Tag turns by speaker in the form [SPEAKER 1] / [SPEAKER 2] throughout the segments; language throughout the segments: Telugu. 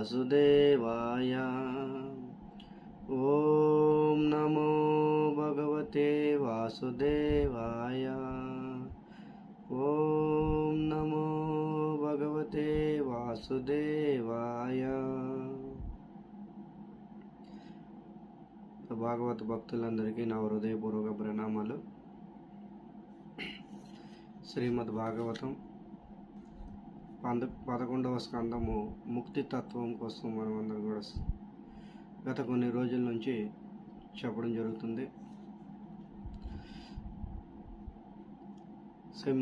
[SPEAKER 1] वासुदेवाय। ओम नमो भगवते वासुदेवाय। ओम नमो भगवते वासुदेवाय। భాగవత భక్తులందరికీ నా హృదయపూర్వక ప్రణామాలు. శ్రీమద్ భాగవతం 11వ స్కందము ముక్తి తత్వం కోసం మనం అందరం కూడా గత కొన్ని రోజుల నుంచి చెప్పడం జరుగుతుంది.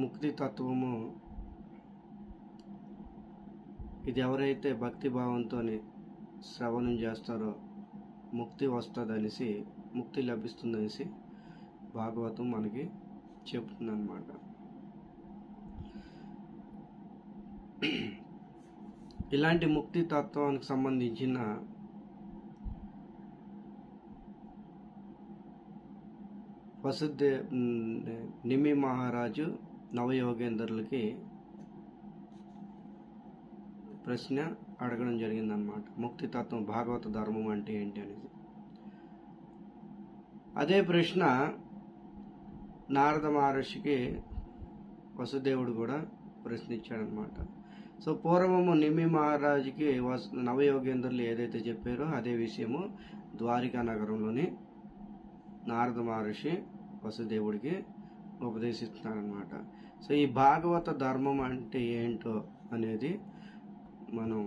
[SPEAKER 1] ముక్తి తత్వము ఇది ఎవరైతే భక్తి భావంతో శ్రవణం చేస్తారో ముక్తి వస్తుందనేసి, ముక్తి లభిస్తుందనేసి భాగవతం మనకి చెప్తుందన్నమాట. ఇలాంటి ముక్తి తత్వానికి సంబంధించిన నిమి మహారాజు నవయోగేంద్రులకి ప్రశ్న అడగడం జరిగిందనమాట. ముక్తి తత్వం, భాగవత ధర్మం అంటే ఏంటి అనేది. అదే ప్రశ్న నారద మహర్షికి వసుదేవుడు కూడా ప్రశ్నించాడనమాట. సో పూర్వము నిమి మహారాజుకి నవయోగేంద్రులు ఏదైతే చెప్పారో అదే విషయము ద్వారికా నగరంలోని నారద మహర్షి వసుదేవుడికి ఉపదేశిస్తున్నారనమాట. సో ఈ భాగవత ధర్మం అంటే ఏంటో అనేది మనం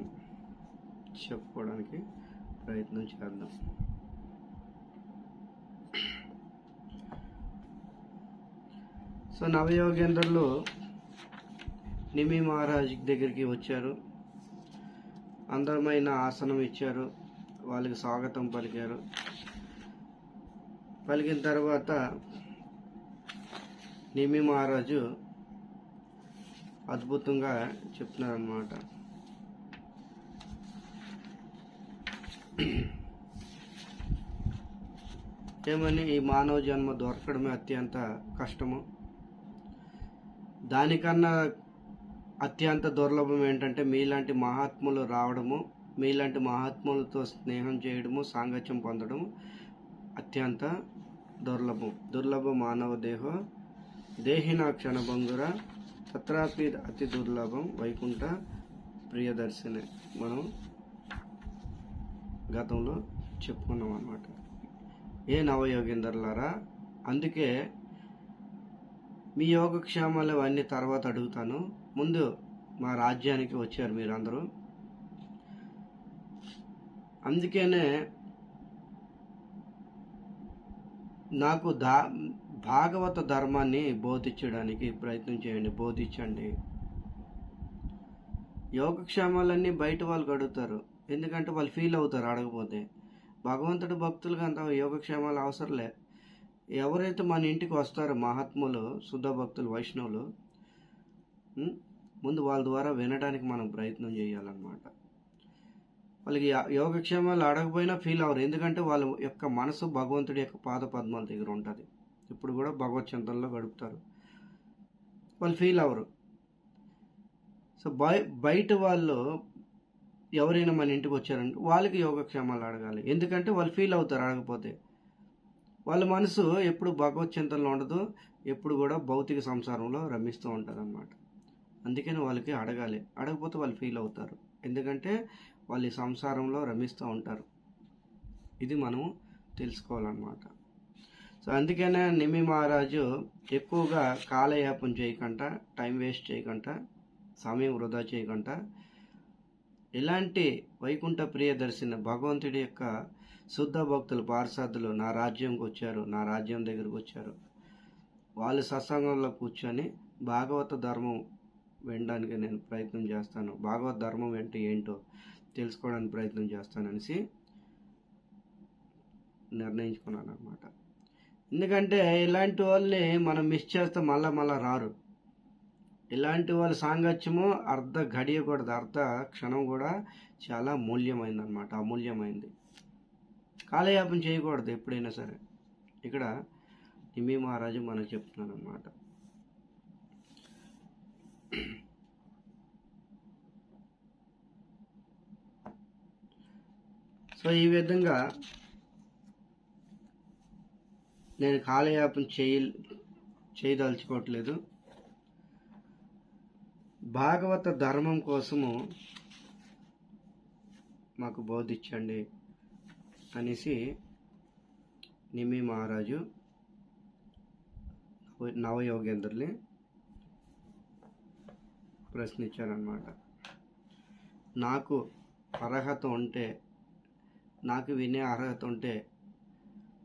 [SPEAKER 1] చెప్పుకోవడానికి ప్రయత్నం చేద్దాం. సో నవయోగేంద్రులు నిమి మహారాజు దగ్గరికి వచ్చారు. అందమైన ఆసనం ఇచ్చారు, వాళ్ళకి స్వాగతం పలికారు. పలికిన తర్వాత నిమి మహారాజు అద్భుతంగా చెప్తున్నారన్నమాట. ఏమని, ఈ మానవ జన్మ దొరకడమే అత్యంత కష్టము, దానికన్నా అత్యంత దుర్లభం ఏంటంటే మీలాంటి మహాత్ములు రావడము, మీలాంటి మహాత్ములతో స్నేహం చేయడము, సాంగత్యం పొందడము అత్యంత దుర్లభం. దుర్లభ మానవ దేహిన క్షణభంగుర తత్రాపి అతి దుర్లభం వైకుంఠ ప్రియదర్శిని మనం గతంలో చెప్పుకున్నాం అన్నమాట. ఏ నవయోగేంద్రులారా, అందుకే మీ యోగక్షేమాలు అన్నీ తర్వాత అడుగుతాను, ముందు మా రాజ్యానికి వచ్చారు మీరందరూ. అందుకనే నాకు భాగవత ధర్మాన్ని బోధించడానికి ప్రయత్నం చేయండి, బోధించండి. యోగక్షేమాలన్నీ బయట వాళ్ళకి అడుగుతారు, ఎందుకంటే వాళ్ళు ఫీల్ అవుతారు అడగపోతే. భగవంతుడి భక్తులకు అంత యోగక్షేమాలు అవసరంలే. ఎవరైతే మన ఇంటికి వస్తారో మహాత్ములు, శుద్ధ భక్తులు, వైష్ణవులు, ముందు వాళ్ళ ద్వారా వినడానికి మనం ప్రయత్నం చేయాలన్నమాట. వాళ్ళకి యోగక్షేమాలు అడగపోయినా ఫీల్ అవ్వరు, ఎందుకంటే వాళ్ళ యొక్క మనసు భగవంతుడి యొక్క పాద పద్మాల దగ్గర ఉంటుంది. ఇప్పుడు కూడా భగవత్ చింతనలో గడుపుతారు, వాళ్ళు ఫీల్ అవ్వరు. సో బయట వాళ్ళు ఎవరైనా మన ఇంటికి వచ్చారంటే వాళ్ళకి యోగక్షేమాలు అడగాలి, ఎందుకంటే వాళ్ళు ఫీల్ అవుతారు అడగపోతే. వాళ్ళ మనసు ఎప్పుడు భగవత్ చింతనలో ఉండదు, ఎప్పుడు కూడా భౌతిక సంసారంలో రమిస్తూ ఉంటుంది అన్నమాట. అందుకని వాళ్ళకి అడగాలి, అడగపోతే వాళ్ళు ఫీల్ అవుతారు, ఎందుకంటే వాళ్ళు ఈ సంసారంలో రమిస్తూ ఉంటారు. ఇది మనం తెలుసుకోవాలన్నమాట. సో అందుకనే నిమి మహారాజు ఎక్కువగా కాలయాపన చేయకుండా, టైం వేస్ట్ చేయకుండా, సమయం వృధా చేయకుండా, ఇలాంటి వైకుంఠ ప్రియదర్శిని భగవంతుడి యొక్క శుద్ధ భక్తులు, పార్షదులు నా రాజ్యంకి వచ్చారు, నా రాజ్యం దగ్గరకు వచ్చారు. వాళ్ళు సత్సంగంలో కూర్చొని భాగవత ధర్మం వినడానికి నేను ప్రయత్నం చేస్తాను, భాగవత ధర్మం అంటే ఏంటో తెలుసుకోవడానికి ప్రయత్నం చేస్తాననేసి నిర్ణయించుకున్నాను అనమాట. ఎందుకంటే ఇలాంటి వాళ్ళని మనం మిస్ చేస్తే మళ్ళా రారు. ఇలాంటి వాళ్ళ సాంగత్యము అర్ధ గడియ కూడా, అర్ధ క్షణం కూడా చాలా మూల్యమైందనమాట, అమూల్యమైంది. కాలయాపన చేయకూడదు ఎప్పుడైనా సరే. ఇక్కడ నిమి మహారాజు మనకు చెప్తున్నాను అనమాట. సో ఈ విధంగా నేను కాలయాపన చేయదలుచుకోవట్లేదు. భాగవత ధర్మం కోసము మాకు బోధించండి అనేసి నిమి మహారాజు నవయోగేంద్రుల్ని ప్రశ్నించారనమాట. నాకు అర్హత ఉంటే, నాకు వినే అర్హత ఉంటే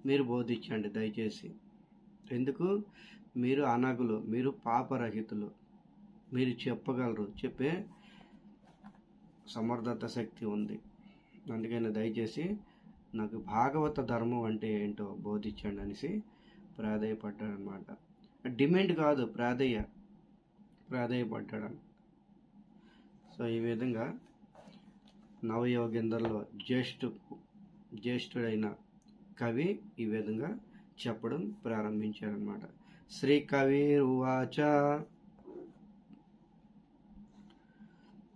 [SPEAKER 1] మీరు బోధించండి దయచేసి. ఎందుకు? మీరు అనగులు, మీరు పాపరహితులు, మీరు చెప్పగలరు, చెప్పే సమర్థత శక్తి ఉంది. అందుకని దయచేసి నాకు భాగవత ధర్మం అంటే ఏంటో బోధించండి అనేసి ప్రాధేయపడ్డాడనమాట. డిమాండ్ కాదు, ప్రాధేయపడ్డాడు. సో ఈ విధంగా నవయోగేంద్రలో జ్యేష్ఠుడైన కవి ఈ విధంగా చెప్పడం ప్రారంభించారనమాట. శ్రీ కవి ఉవాచ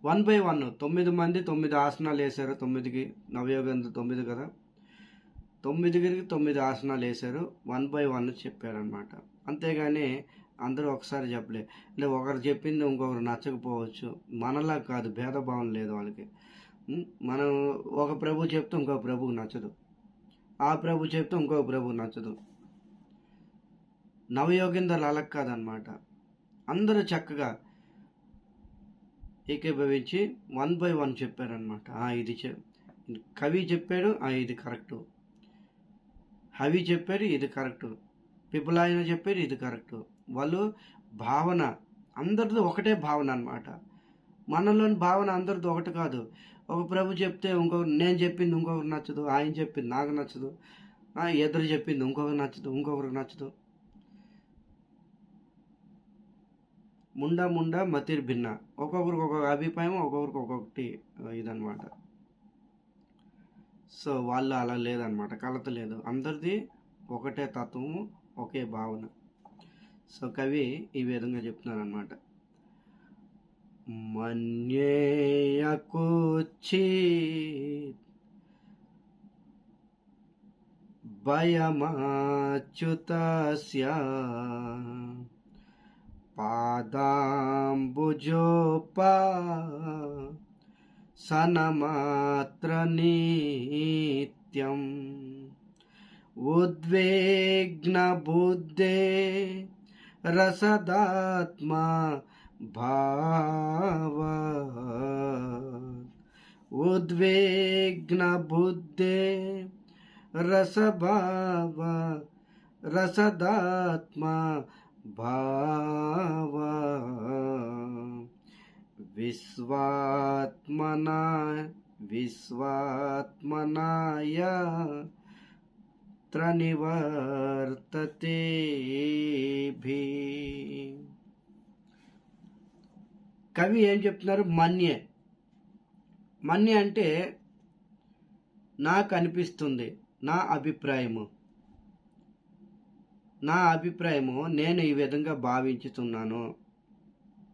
[SPEAKER 1] 1 by 1 9 మంది 9 ఆసనాలు వేశారు. 9కి నవయోగేంద్ర 9 కదా, 9కి 9 ఆసనాలు వేశారు. 1 by 1 చెప్పారనమాట. అంతేగాని అందరూ ఒకసారి చెప్పలే. అంటే ఒకరు చెప్పింది ఇంకొకరు నచ్చకపోవచ్చు. మనలా కాదు, భేదభావం లేదు వాళ్ళకి. మనం ఒక ప్రభు చెప్తే ఇంకొక ప్రభువు నచ్చదు, ఆ ప్రభు చెప్తే ఇంకొక ప్రభువు నచ్చదు. నవయోగేంద్రులు అలా కాదనమాట. అందరూ చక్కగా ఏకీభవించి 1 by 1 చెప్పారనమాట. ఇది కవి చెప్పాడు, ఇది కరెక్టు. హవి చెప్పారు, ఇది కరెక్టు. పిపులాయన చెప్పారు, ఇది కరెక్టు. వాళ్ళు భావన అందరిది ఒకటే భావన అనమాట. మనలోని భావన అందరిది ఒకటి కాదు. ఒక ప్రభు చెప్తే నేను చెప్పింది ఇంకొకరు నచ్చదు, ఆయన చెప్పింది నాకు నచ్చదు, ఎదురు చెప్పింది ఇంకొకరికి నచ్చదు. ముండా మతిర్ భిన్న, ఒక్కొక్కరికి ఒక్కొక్క అభిప్రాయం, ఒక్కొక్కరికి ఒక్కొక్కటి ఇదనమాట. సో వాళ్ళు అలా లేదనమాట, కలత లేదు, అందరిది ఒకటే తత్వము, ఒకే భావన. సో కవి ఈ విధంగా చెప్తున్నారనమాట. మన్యేయకుచ్చి భయమాచ్యుతస్య పాదాంబుజోపాసనమాత్ర నిత్యం ఉద్విగ్న బుద్ధే రసదాత్మా భావ ఉద్విగ్న బుద్ధే రసభావ రసదాత్మా భావ విశ్వాత్మనాయ త్రనివర్తతే భీ. కవి ఏం చెప్తున్నారు? మన్య అంటే నాకు అనిపిస్తుంది, నా అభిప్రాయము, నేను ఈ విధంగా భావించుతున్నాను.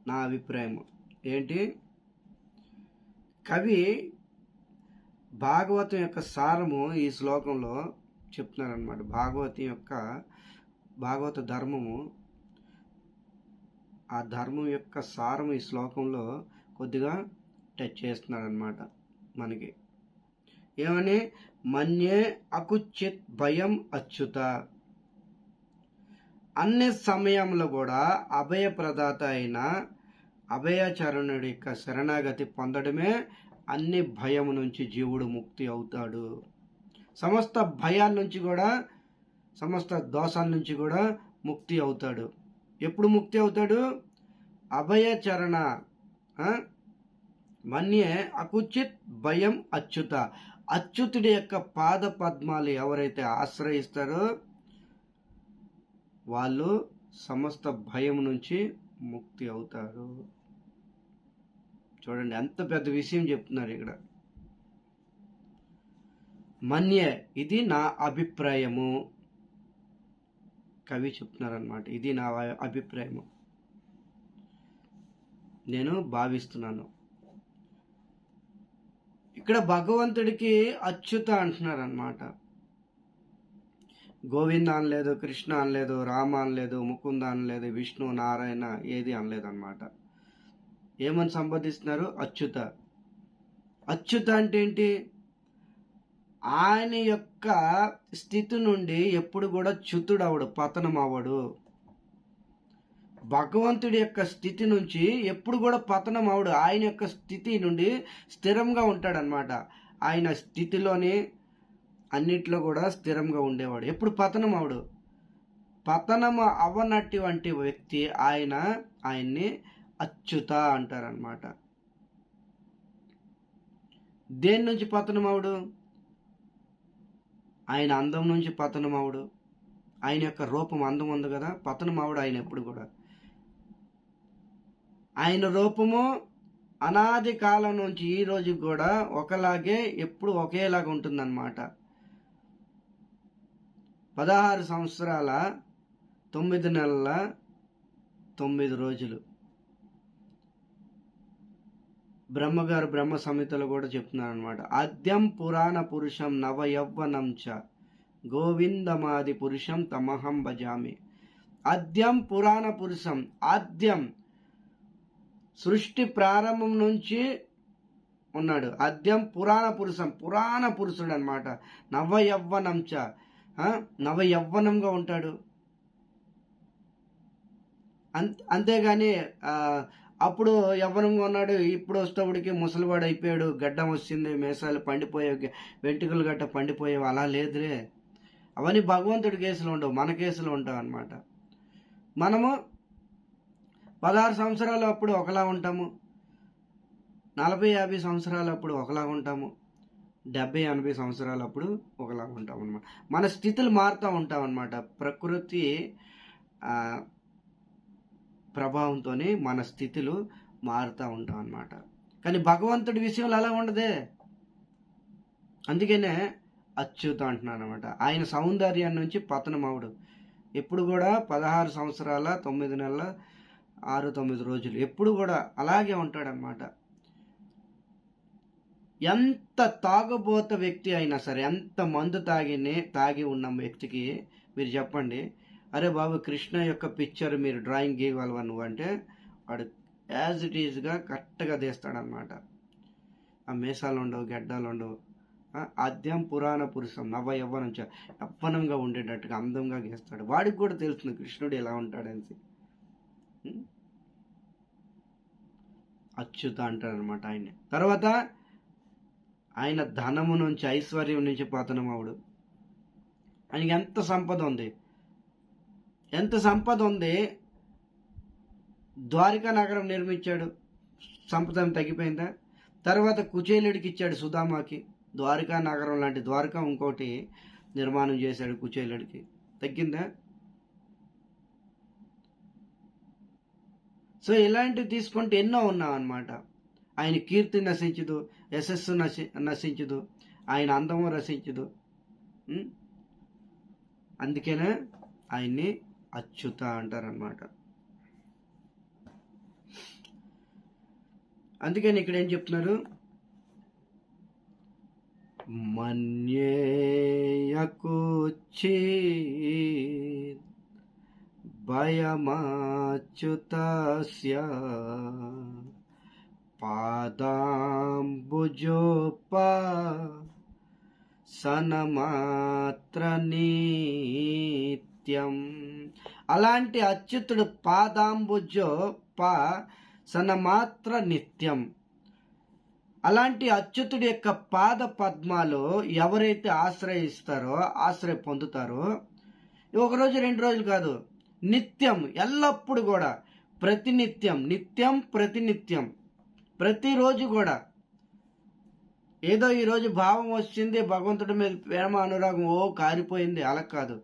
[SPEAKER 1] నా అభిప్రాయము ఏంటి? కవి భాగవతం యొక్క సారము ఈ శ్లోకంలో చెప్తున్నారనమాట. భాగవత ధర్మము, ఆ ధర్మం యొక్క సారము ఈ శ్లోకంలో కొద్దిగా టచ్ చేస్తున్నారనమాట మనకి. ఏమని? మన్యే అకుచిత్ భయం అచ్యుత. అన్ని సమయంలో కూడా అభయప్రదాత అయిన అభయచరణుడి యొక్క శరణాగతి పొందడమే అన్ని భయం నుంచి జీవుడు ముక్తి అవుతాడు. సమస్త భయాల నుంచి కూడా, సమస్త దోషాల నుంచి కూడా ముక్తి అవుతాడు. ఎప్పుడు ముక్తి అవుతాడు? అభయచరణ మన్యే అకుచిత్ భయం అచ్యుత. అచ్యుతుడి యొక్క పాద పద్మాలు ఎవరైతే ఆశ్రయిస్తారో వాళ్ళు సమస్త భయం నుంచి ముక్తి అవుతారు. చూడండి ఎంత పెద్ద విషయం చెప్తున్నారు ఇక్కడ. మన్యే, ఇది నా అభిప్రాయము. కవి చెప్తున్నారనమాట, ఇది నా అభిప్రాయము, నేను భావిస్తున్నాను. ఇక్కడ భగవంతుడికి అచ్యుత అంటున్నారు అనమాట. గోవింద అనలేదు, కృష్ణ అనలేదు, రామ అనలేదు, ముకుంద అనలేదు, విష్ణు, నారాయణ ఏది అనలేదు అనమాట. ఏమని సంబోధిస్తున్నారు? అచ్యుత. అచ్యుత అంటే ఏంటి? ఆయన యొక్క స్థితి నుండి ఎప్పుడు కూడా చ్యుతుడవడు, పతనం అవడు. భగవంతుడి యొక్క స్థితి నుంచి ఎప్పుడు కూడా పతనం అవడు. ఆయన యొక్క స్థితి నుండి స్థిరంగా ఉంటాడనమాట. ఆయన స్థితిలోని అన్నిట్లో కూడా స్థిరంగా ఉండేవాడు, ఎప్పుడు పతనం అవడు. పతనం అవ్వనటువంటి వ్యక్తి ఆయన్ని అచ్యుత అంటారనమాట. దేని నుంచి పతనం అవడు? ఆయన అందం నుంచి పతనం అవడు. ఆయన యొక్క రూపం అందం ఉంది కదా, పతనం అవడు ఆయన ఎప్పుడు కూడా. ఆయన రూపము అనాది కాలం నుంచి ఈ రోజు కూడా ఒకలాగే ఎప్పుడు ఒకేలాగా ఉంటుందన్నమాట. 16 సంవత్సరాల 9 నెలల 9 రోజులు. బ్రహ్మగారు బ్రహ్మ సంహితలో కూడా చెప్తున్నారు అనమాట. ఆద్యం పురాణ పురుషం నవ యవ్వనం చ గోవిందమాది పురుషం తమహం భజామి. ఆద్యం పురాణ పురుషం, ఆద్యం సృష్టి ప్రారంభం నుంచి ఉన్నాడు. ఆద్యం పురాణ పురుషం, పురాణ పురుషుడు అనమాట. నవ యవ్వనం చ, నవ యవ్వనంగా ఉంటాడు. అంతేగాని అప్పుడు యవ్వనంగా ఉన్నాడు, ఇప్పుడు వస్తేవాడికి ముసలివాడు అయిపోయాడు, గడ్డం వచ్చింది, మీసాలు పండిపోయావు, వెంట్రుకలు గట్ట పండిపోయావు, అలా లేదురే. అవన్నీ భగవంతుడి కేసులు ఉండవు, మన కేసులు ఉంటావు అనమాట. మనము 16 సంవత్సరాలు అప్పుడు ఒకలా ఉంటాము, 40-50 సంవత్సరాలు అప్పుడు ఒకలా ఉంటాము, 70-80 సంవత్సరాలు అప్పుడు ఒకలా ఉంటాం అనమాట. మన స్థితులు మారుతూ ఉంటాం అనమాట. ప్రకృతి ప్రభావంతో మన స్థితులు మారుతూ ఉంటాం అన్నమాట. కానీ భగవంతుడి విషయంలో అలా ఉండదే. అందుకనే అచ్యుత అంటున్నాను అనమాట. ఆయన సౌందర్యం నుంచి పతనం అవడు. ఎప్పుడు కూడా 16 సంవత్సరాల 9 నెలల 6-9 రోజులు ఎప్పుడు కూడా అలాగే ఉంటాడనమాట. ఎంత తాగుబోత వ్యక్తి అయినా సరే, ఎంత మందు తాగి ఉన్న వ్యక్తికి మీరు చెప్పండి, అరే బాబు కృష్ణ యొక్క పిక్చర్ మీరు డ్రాయింగ్ గీయగలవా నువ్వు అంటే, వాడు యాజ్ ఇట్ ఈజ్గా కరెక్ట్గా తీస్తాడనమాట. ఆ మీసాలు ఉండవు, గడ్డాలు ఉండవు. ఆద్యం పురాణ పురుషం నవ యవ్వనం యవ్వనంగా ఉండేటట్టుగా అందంగా గీస్తాడు. వాడికి కూడా తెలుస్తుంది కృష్ణుడు ఎలా ఉంటాడని. అచ్యుత అంటాడనమాట ఆయన్ని. తర్వాత ఆయన ధనము నుంచి, ఐశ్వర్యం నుంచి పతనం అవడు. ఆయనకి ఎంత సంపద ఉంది. ద్వారకా నగరం నిర్మించాడు, సంపద తగ్గిపోయిందా? తర్వాత కుచేలుడికి ఇచ్చాడు, సుధామాకి. ద్వారకా నగరం లాంటి ద్వారకా ఇంకోటి నిర్మాణం చేశాడు కుచేలుడికి, తగ్గిందా? సో ఇలాంటివి తీసుకుంటే ఎన్నో ఉన్నామన్నమాట. ఆయన కీర్తి నశించదు, యశస్సు నశించదు, ఆయన అందము రసించదు. అందుకనే ఆయన్ని అచ్యుత అంటారనమాట. అందుకని ఇక్కడ ఏం చెప్తున్నారు? మన్యేయకుచ్చి భయమాచ్యుతస్య పాదాంబుజోపాసనమాత్ర నిత్యం. అలాంటి అచ్యుతుడు పాదాంబుజోపాసనమాత్ర నిత్యం. అలాంటి అచ్యుతుడి యొక్క పాద పద్మాలు ఎవరైతే ఆశ్రయిస్తారో, ఆశ్రయ పొందుతారో, ఒకరోజు 2 రోజులు కాదు, నిత్యం, ఎల్లప్పుడు కూడా, నిత్యం ప్రతినిత్యం, ప్రతిరోజు కూడా. ఏదో ఈరోజు భావం వచ్చింది, భగవంతుడి మీద ప్రేమ అనురాగం కారిపోయింది, అలా కాదు.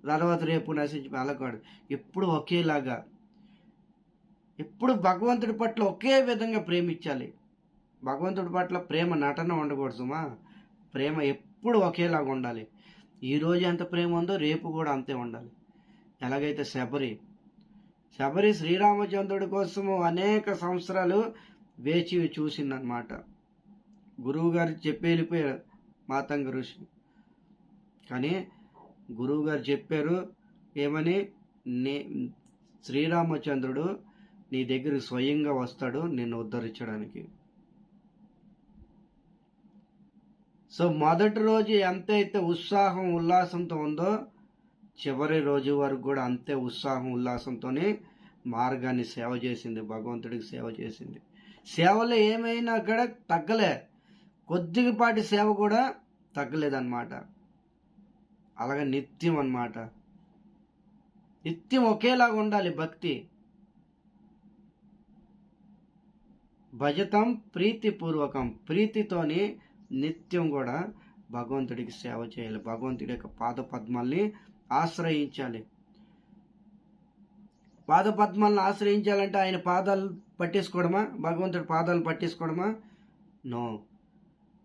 [SPEAKER 1] తర్వాత రేపు నశించి అలా కాదు. ఎప్పుడు ఒకేలాగా, ఎప్పుడు భగవంతుడి పట్ల ఒకే విధంగా ప్రేమించాలి. భగవంతుడి పట్ల ప్రేమ నటన ఉండకూడదు సుమా. ప్రేమ ఎప్పుడు ఒకేలాగా ఉండాలి. ఈరోజు ఎంత ప్రేమ ఉందో రేపు కూడా అంతే ఉండాలి. ఎలాగైతే శబరి శ్రీరామచంద్రుడి కోసము అనేక సంవత్సరాలు వేచి చూసిందనమాట. గురువు గారు చెప్పి వెళ్ళిపోయారు మాతంగ ఋషి. కానీ గురువు గారు చెప్పారు ఏమని, శ్రీరామచంద్రుడు నీ దగ్గరికి స్వయంగా వస్తాడు నిన్ను ఉద్ధరించడానికి. సో మొదటి రోజు ఎంతైతే ఉత్సాహం ఉల్లాసంతో ఉందో చివరి రోజు వరకు కూడా అంతే ఉత్సాహం ఉల్లాసంతోనే మార్గాన్ని సేవ చేసింది, భగవంతుడికి సేవ చేసింది. సేవలో ఏమైనా కూడా తగ్గలే, కొద్దిపాటి సేవ కూడా తగ్గలేదన్నమాట. అలాగే నిత్యం అన్నమాట, నిత్యం ఒకేలాగా ఉండాలి భక్తి. భజతం ప్రీతిపూర్వకం, ప్రీతితోని నిత్యం కూడా భగవంతుడికి సేవ చేయాలి, భగవంతుడి యొక్క పాద పద్మాల్ని ఆశ్రయించాలి. పాద పద్మాలను ఆశ్రయించాలంటే ఆయన పాదాలు పట్టేసుకోవడమా, భగవంతుడి పాదాలు పట్టేసుకోవడమా? నో,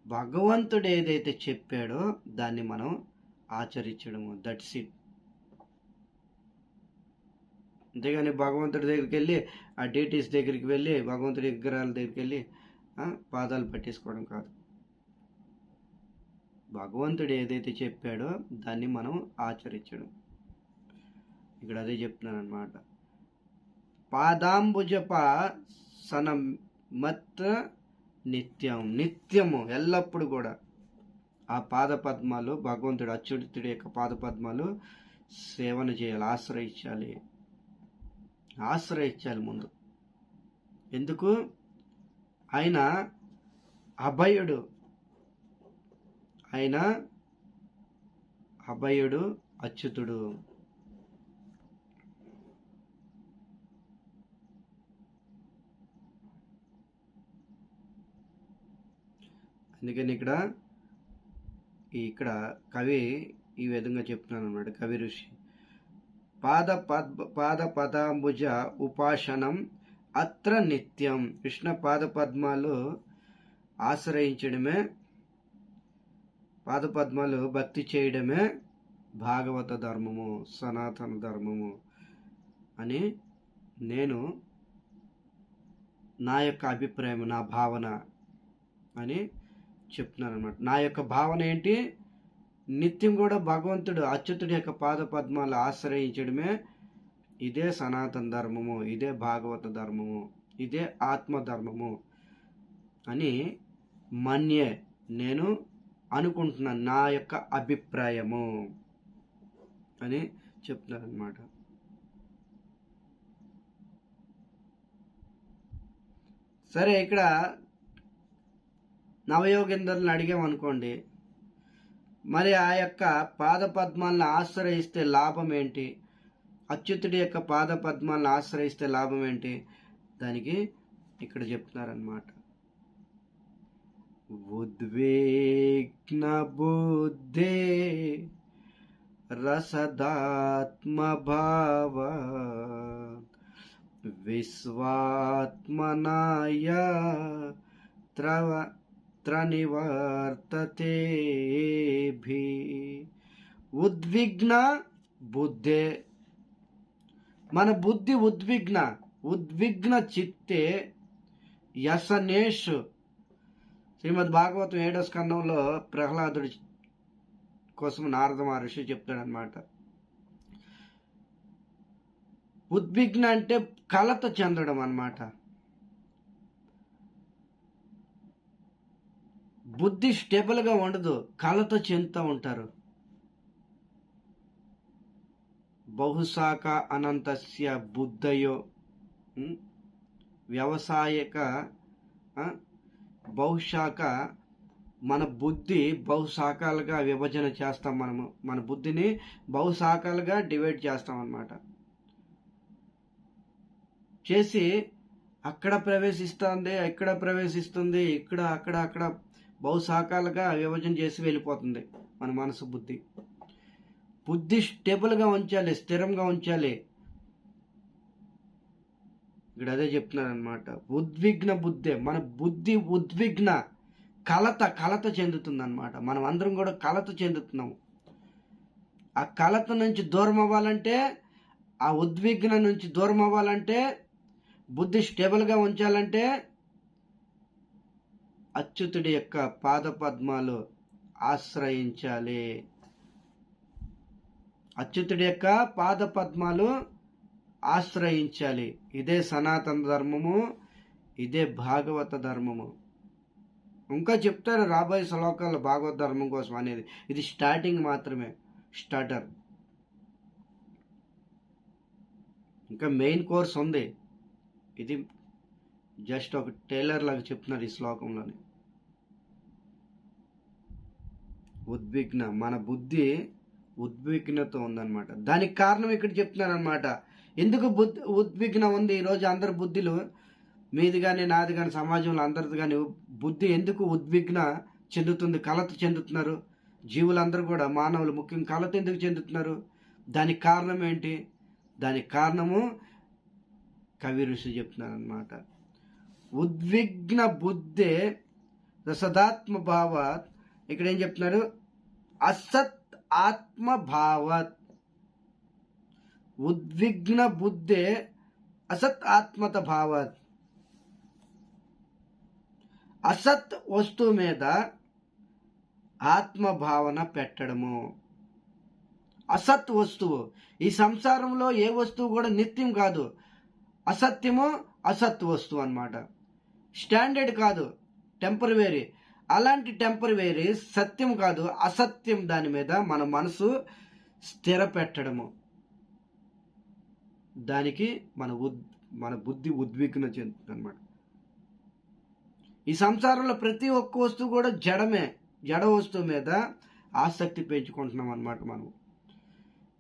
[SPEAKER 1] భగవంతుడు ఏదైతే చెప్పాడో దాన్ని మనం ఆచరించడము, దట్స్ ఇట్. అంతేగాని భగవంతుడి దగ్గరికి వెళ్ళి ఆ డేటీస్ దగ్గరికి వెళ్ళి భగవంతుడి విగ్రహాల దగ్గరికి వెళ్ళి పాదాలు పట్టేసుకోవడం కాదు. భగవంతుడు ఏదైతే చెప్పాడో దాన్ని మనం ఆచరించడం. ఇక్కడ అదే చెప్తున్నాను అనమాట. పాదాంబుజప సనమత్ర నిత్యం, నిత్యము ఎల్లప్పుడు కూడా ఆ పాద పద్మాలు, భగవంతుడు అచ్యుతుడి యొక్క పాద పద్మాలు సేవన చేయాలి, ఆశ్రయించాలి ముందు. ఎందుకు? ఆయన అభయుడు, అచ్యుతుడు. అందుకని ఇక్కడ కవి ఈ విధంగా చెప్తున్నాను అన్నమాట. కవి ఋషి పాద పదాంబుజ ఉపాసనం అత్ర నిత్యం. కృష్ణ పాద పద్మాలు ఆశ్రయించడమే, పాద పద్మాలు భక్తి చేయడమే భాగవత ధర్మము, సనాతన ధర్మము అని నేను నా యొక్క అభిప్రాయం, నా భావన అని చెప్తున్నాను అన్నమాట. నా యొక్క భావన ఏంటి? నిత్యం కూడా భగవంతుడు అచ్యుతుడి యొక్క పాద పద్మాలు ఆశ్రయించడమే ఇదే సనాతన ధర్మము, ఇదే భాగవత ధర్మము, ఇదే ఆత్మధర్మము అని నేను అనుకుంటున్నాను, నా యొక్క అభిప్రాయము అని చెప్తున్నాను అన్నమాట. సరే, ఇక్కడ నవయోగేంద్రులను అడిగామనుకోండి, మరి ఆ యొక్క పాద పద్మాలను ఆశ్రయిస్తే లాభం ఏంటి? అచ్యుతుడి యొక్క పాద పద్మాలను ఆశ్రయిస్తే లాభం ఏంటి? దానికి ఇక్కడ చెప్తున్నారన్నమాట. ఉద్విగ్న బుద్ధే రసదాత్మ భావ విశ్వాత్మనాయ త్రనివర్తతే భి. ఉద్విగ్న బుద్ధే, మన బుద్ధి ఉద్విగ్న చిత్తే యసనేషు. శ్రీమద్ భాగవతం 7వ స్కందంలో ప్రహ్లాదుడి కోసం నారద మహర్షి చెప్తాడనమాట. ఉద్విగ్న అంటే కలత చెందడం అన్నమాట. బుద్ధి స్టేబుల్గా ఉండదు, కలత చెందుతూ ఉంటారు. బహుశాఖ అనంతస్య బుద్ధయో, వ్యవసాయక బహుశాఖ, మన బుద్ధి బహుశాఖలుగా విభజన చేస్తాం. మన బుద్ధిని బహుశాఖలుగా డివైడ్ చేస్తాం అన్నమాట. చేసి అక్కడ ప్రవేశిస్తుంది, ఇక్కడ అక్కడ బహుశాఖలుగా విభజన చేసి వెళ్ళిపోతుంది మన మనసు. బుద్ధి స్టేబుల్గా ఉంచాలి, స్థిరంగా ఉంచాలి. ఇక్కడ అదే చెప్తున్నారు అనమాట. ఉద్విగ్న బుద్ధే, మన బుద్ధి ఉద్విగ్న, కలత చెందుతుంది అనమాట. మనం అందరం కూడా కలత చెందుతున్నాము. ఆ కలత నుంచి దూరం అవ్వాలంటే, ఆ ఉద్విగ్న నుంచి దూరం అవ్వాలంటే, బుద్ధి స్టేబుల్గా ఉంచాలంటే అచ్యుతుడి యొక్క పాద పద్మాలు ఆశ్రయించాలి. అచ్యుతుడి యొక్క పాద పద్మాలు ఆశ్రయించాలి. ఇదే సనాతన ధర్మము, ఇదే భాగవత ధర్మము. ఇంకా చెప్తారు రాబోయే శ్లోకాలు భాగవత ధర్మం కోసం అనేది. ఇది స్టార్టింగ్ మాత్రమే, స్టార్టర్. ఇంకా మెయిన్ కోర్స్ ఉంది. ఇది జస్ట్ ఒక టైలర్ లాగా చెప్తున్నారు ఈ శ్లోకంలోని. ఉద్విగ్న, మన బుద్ధి ఉద్విగ్నతో ఉందన్నమాట. దానికి కారణం ఇక్కడ చెప్తున్నారు అనమాట. ఎందుకు ఉద్విగ్న ఉంది ఈరోజు అందరి బుద్ధిలు, మీది కానీ నాది కానీ సమాజంలో అందరిది కానీ బుద్ధి ఎందుకు ఉద్విగ్న చెందుతుంది, కలత చెందుతున్నారు? జీవులందరూ కూడా, మానవులు ముఖ్యంగా కలత ఎందుకు చెందుతున్నారు? దానికి కారణం ఏంటి? దానికి కారణము కవి ఋషి చెప్తున్నారు అనమాట. ఉద్విగ్న బుద్ధే రసదాత్మ భావాత్. ఇక్కడ ఏం చెప్తున్నారు? అసత్ ఆత్మ భావత్. ఉద్విగ్న బుద్ధే అసత్ ఆత్మత భావత్. అసత్ వస్తువు మీద ఆత్మభావన పెట్టడము. అసత్ వస్తువు, ఈ సంసారంలో ఏ వస్తువు కూడా నిత్యం కాదు. అసత్యము అసత్ వస్తువు అన్నమాట. స్టాండర్డ్ కాదు, టెంపరవరీ. అలాంటి టెంపరవరీ సత్యం కాదు, అసత్యం. దాని మీద మన మనసు స్థిర పెట్టడము, దానికి మన బుద్ధి ఉద్విగ్న చెందుతుంది అన్నమాట. ఈ సంసారంలో ప్రతి ఒక్క వస్తువు కూడా జడమే. జడ వస్తువు మీద ఆసక్తి పెంచుకుంటున్నాం అన్నమాట మనం.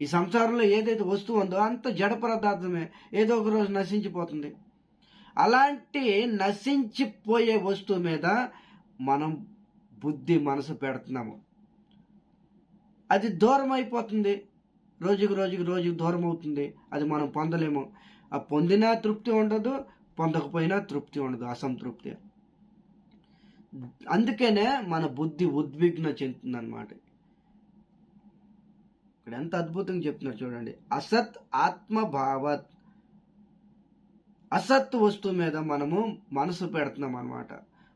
[SPEAKER 1] ఈ సంసారంలో ఏదైతే వస్తువు ఉందో అంత జడ పదార్థమే, ఏదో ఒక రోజు నశించిపోతుంది. అలాంటి నశించిపోయే వస్తువు మీద మనం బుద్ధి మనసు పెడుతున్నాము. అది దూరం అయిపోతుంది, రోజుకి దూరం అవుతుంది. అది మనం పొందలేము. ఆ పొందినా తృప్తి ఉండదు, పొందకపోయినా తృప్తి ఉండదు, అసంతృప్తి. అందుకనే మన బుద్ధి ఉద్విగ్న చెందుతుంది అన్నమాట. ఇక్కడ ఎంత అద్భుతంగా చెప్తున్నారు చూడండి. అసత్ ఆత్మభావత్. అసత్ వస్తువు మీద మనము మనసు పెడుతున్నాం అన్నమాట.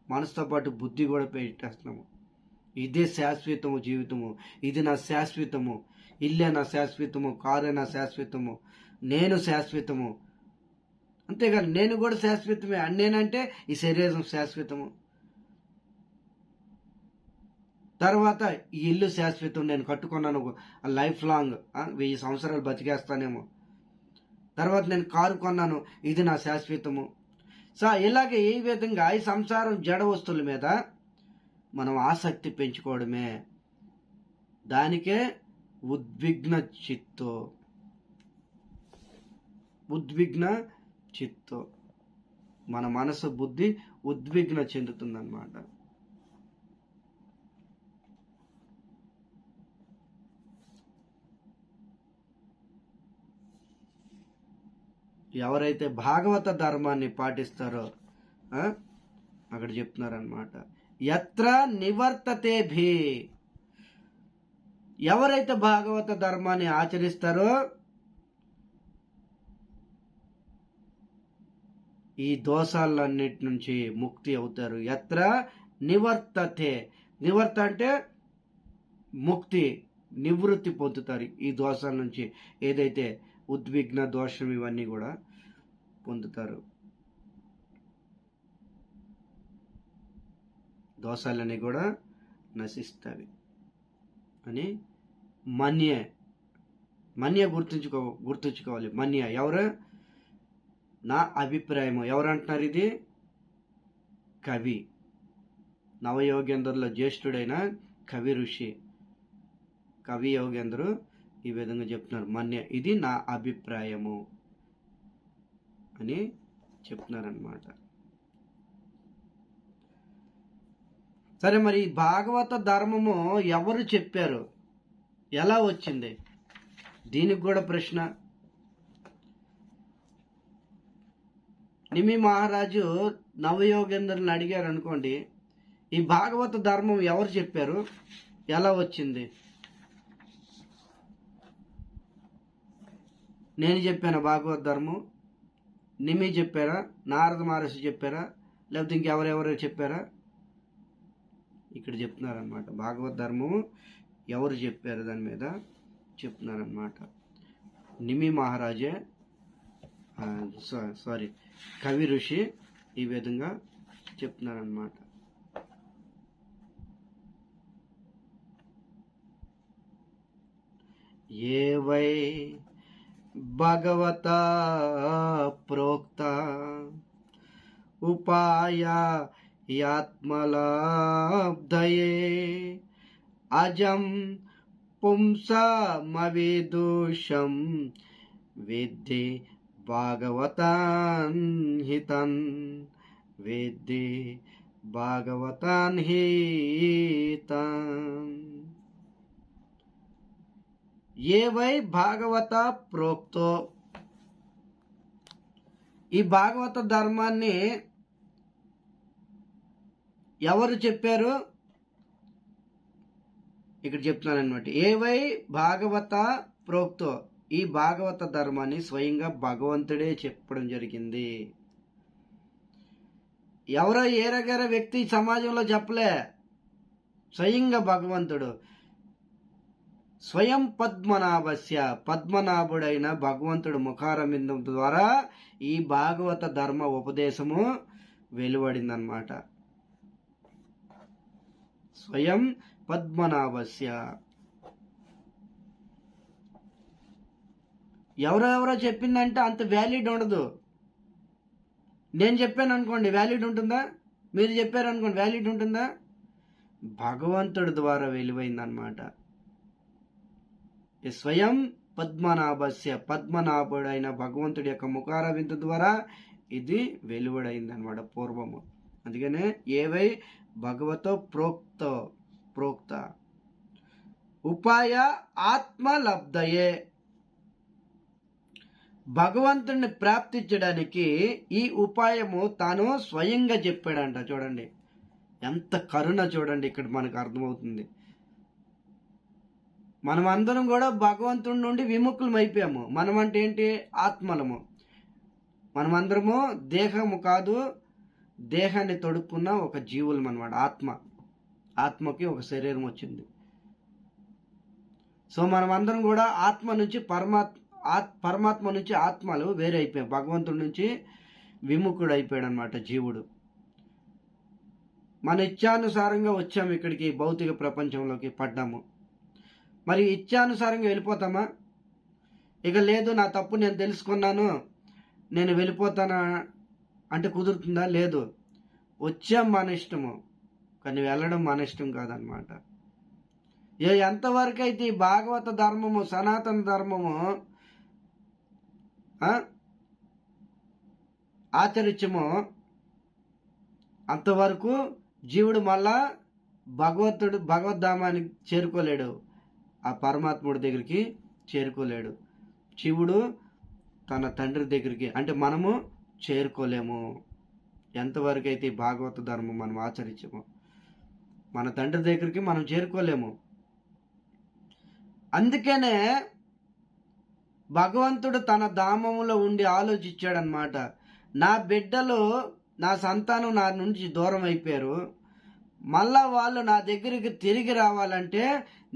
[SPEAKER 1] మనసుతో పాటు బుద్ధి కూడా పెట్టేస్తున్నాము. ఇదే శాశ్వతము జీవితము, ఇది నా శాశ్వతము, ఇల్లే నా శాశ్వతము, కారే నా శాశ్వతము, నేను శాశ్వతము. అంతేగాని నేను కూడా శాశ్వతమే. నేనంటే ఈ శరీరం శాశ్వతము, తర్వాత ఈ ఇల్లు శాశ్వతం, నేను కట్టుకున్నాను లైఫ్ లాంగ్, 1000 సంవత్సరాలు బతికేస్తానేమో. తర్వాత నేను కారు కొన్నాను, ఇది నా శాశ్వతము. సో ఇలాగే ఈ విధంగా ఈ సంసారం జడ వస్తువుల మీద మనం ఆసక్తి పెంచుకోవడమే. దానికే ఉద్విగ్న చిత్తో మన మనసు బుద్ధి ఉద్విగ్న చెందుతుందన్నమాట. ఎవరైతే భాగవత ధర్మాన్ని పాటిస్తారో అక్కడ చెప్తున్నారనమాట. యత్ర నివర్తతే భీ. ఎవరైతే భాగవత ధర్మాన్ని ఆచరిస్తారో ఈ దోషాలన్నిటి నుంచి ముక్తి అవుతారు. యత్ర నివర్తతే. నివర్త అంటే ముక్తి, నివృత్తి పొందుతారు ఈ దోషాల నుంచి. ఏదైతే ఉద్విగ్న దోషం ఇవన్నీ కూడా పొందుతారు. దోషాలన్నీ కూడా నశిస్తాయి అని మన్య గుర్తుంచుకోవాలి. మన్య ఎవరు? నా అభిప్రాయము. ఎవరు అంటున్నారు ఇది? కవి, నవయోగేంద్రుల జ్యేష్ఠుడైన కవి ఋషి, కవి యోగేంద్రు ఈ విధంగా చెప్తున్నారు. ఇది నా అభిప్రాయము అని చెప్తున్నారనమాట. సరే, మరి భాగవత ధర్మము ఎవరు చెప్పారు, ఎలా వచ్చింది? దీనికి కూడా ప్రశ్న. నిమి మహారాజు నవయోగేంద్రుని అడిగారు అనుకోండి, ఈ భాగవత ధర్మం ఎవరు చెప్పారు, ఎలా వచ్చింది? నేను చెప్పాను భాగవత ధర్మం? నిమి చెప్పారా? నారద మహర్షి చెప్పారా? లేకపోతే ఇంకెవరెవరో చెప్పారా? ఇక్కడ చెప్తున్నారనమాట. భాగవత ధర్మము ఎవరు చెప్పారు దాని మీద చెప్తున్నారనమాట. నిమి మహారాజే సారీ కవి ఋషి ఈ విధంగా చెప్తున్నారనమాట. ఏ వై భగవతా ప్రోక్త ఉపాయ యాత్మలాబ్ధయే అజం పుంసమవిదూషం విద్ధి భాగవతాన్ హితన్ విద్ధి భాగవతాన్ హితన్. ఏ వై భాగవత ప్రోక్తో, ఈ భాగవత ధర్మాన్ని ఎవరు చెప్పారు ఇక్కడ చెప్తున్నాను అనమాట. ఏ వై భాగవత ప్రోక్తో, ఈ భాగవత ధర్మాన్ని స్వయంగా భగవంతుడే చెప్పడం జరిగింది. ఎవరో ఏరగర వ్యక్తి సమాజంలో చెప్పలే, స్వయంగా భగవంతుడు. స్వయం పద్మనాభస్య, పద్మనాభుడైన భగవంతుడు ముఖారవిందం ద్వారా ఈ భాగవత ధర్మ ఉపదేశము వెలువడిందనమాట. స్వయం పద్మనాభస్య. ఎవరెవరో చెప్పిందంటే అంత వ్యాలిడ్ ఉండదు. నేను చెప్పాను అనుకోండి వ్యాలిడ్ ఉంటుందా? మీరు చెప్పారు అనుకోండి వ్యాలిడ్ ఉంటుందా? భగవంతుడి ద్వారా వెలువైందనమాట. స్వయం పద్మనాభస్య, పద్మనాభుడైన భగవంతుడి యొక్క ముఖారవింద ద్వారా ఇది వెలువడైందనమాట పూర్వము. అందుకనే ఏవై భగవతో ప్రోక్త ఉపాయ ఆత్మలబ్ధయే, భగవంతుడిని ప్రాప్తించడానికి ఈ ఉపాయము తాను స్వయంగా చెప్పాడంట. చూడండి ఎంత కరుణ, చూడండి ఇక్కడ మనకు అర్థమవుతుంది. మనమందరం కూడా భగవంతుడి నుండి విముఖులం అయిపోయాము. మనం అంటే ఏంటి? ఆత్మలము. మనమందరము దేహము కాదు, దేహాన్ని తొడుక్కున్న ఒక జీవులం అన్నమాట. ఆత్మకి ఒక శరీరం వచ్చింది. సో మనమందరం కూడా ఆత్మ నుంచి పరమాత్మ నుంచి ఆత్మలు వేరే అయిపోయాం. భగవంతుడి నుంచి విముఖుడు అయిపోయాడు అనమాట జీవుడు. మన ఇచ్ఛానుసారంగా వచ్చాము ఇక్కడికి, భౌతిక ప్రపంచంలోకి పడ్డాము. మరి ఇచ్ఛానుసారంగా వెళ్ళిపోతామా? ఇక లేదు, నా తప్పు నేను తెలుసుకున్నాను, నేను వెళ్ళిపోతానా అంటే కుదురుతుందా? లేదు. వచ్చాం మన ఇష్టము, కానీ వెళ్ళడం మన ఇష్టం కాదనమాట. ఎంతవరకు అయితే ఈ భాగవత ధర్మము, సనాతన ధర్మము ఆచరించమో అంతవరకు జీవుడు మళ్ళా భగవద్ధామానికి చేరుకోలేడు, ఆ పరమాత్ముడి దగ్గరికి చేరుకోలేడు. శివుడు తన తండ్రి దగ్గరికి అంటే మనము చేరుకోలేము. ఎంతవరకు అయితే ఈ భాగవత ధర్మం మనం ఆచరించము, మన తండ్రి దగ్గరికి మనం చేరుకోలేము. అందుకనే భగవంతుడు తన ధామములో ఉండి ఆలోచించాడనమాట. నా బిడ్డలు, నా సంతానం నా నుంచి దూరం అయిపోయారు, మళ్ళా వాళ్ళు నా దగ్గరికి తిరిగి రావాలంటే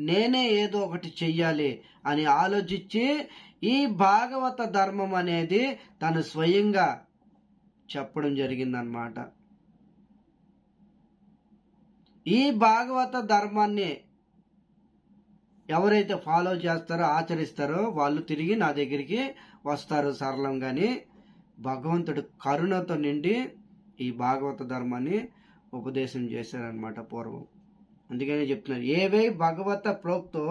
[SPEAKER 1] నేనే ఏదో ఒకటి చెయ్యాలి అని ఆలోచించి ఈ భాగవత ధర్మం అనేది తను స్వయంగా చెప్పడం జరిగిందనమాట. ఈ భాగవత ధర్మాన్ని ఎవరైతే ఫాలో చేస్తారో, ఆచరిస్తారో వాళ్ళు తిరిగి నా దగ్గరికి వస్తారు సరళంగాని. భగవంతుడు కరుణతో నిండి ఈ భాగవత ధర్మాన్ని ఉపదేశం చేశారనమాట పూర్వం. అందుకనే చెప్తున్నారు ఏవై భగవత ప్రోక్తో